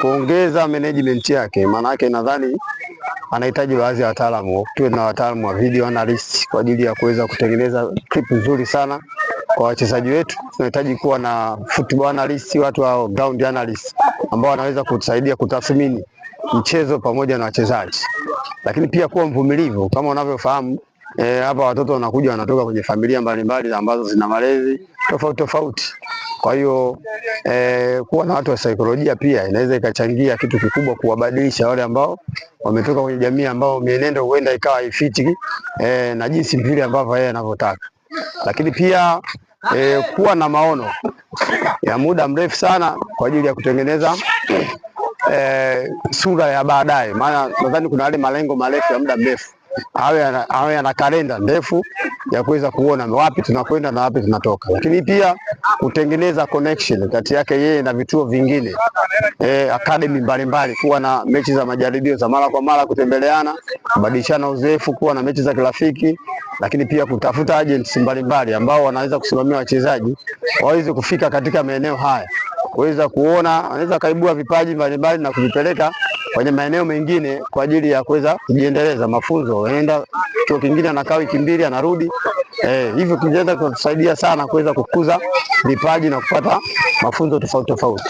kuongeza management yake. Maana yake nadhani anahitaji baadhi ya wataalamu, tuwe na wataalamu wa video analyst kwa ajili ya kuweza kutengeneza clip nzuri sana kwa wachezaji wetu. Tunahitaji kuwa na football analyst, watu wa ground analyst ambao wanaweza kutusaidia kutathmini mchezo pamoja na wachezaji. Lakini pia kuwa mvumilivu, kama unavyofahamu hapa watoto wanakuja wanatoka kwenye familia mbalimbali ambazo zina malezi tofauti. Kwa hiyo kuwa na watu wa saikolojia pia inaweza ikachangia kitu kikubwa kuwabadilisha wale ambao wametoka kwenye jamii ambao mienendo huenda ikawa haifiti na jinsi vile ambavyo yeye anavyotaka. Lakini pia kuwa na maono ya muda mrefu sana kwa ajili ya kutengeneza sura ya baadaye. Maana nadhani kuna wale malengo marefu ya muda mrefu, awe ana kalenda ndefu ya kuweza kuona wapi tunakwenda na wapi tunatoka. Lakini pia kutengeneza connection kati yake yeye na vituo vingine, academy mbalimbali, kuwa na mechi za majaribio za mara kwa mara, kutembeleana, kubadilishana uzoefu, kuwa na mechi za kirafiki. Lakini pia kutafuta agents mbalimbali ambao wanaweza kusimamia wachezaji waweze kufika katika maeneo haya, kuweza kuona, anaweza kaibua vipaji mbalimbali na kuvipeleka kwenye maeneo mengine kwa ajili ya kuweza kujiendeleza mafunzo. Anaenda chuo kingine, anakaa wiki 2 anarudi. Hivyo kinaweza kutusaidia sana kuweza kukuza vipaji na kupata mafunzo tofauti.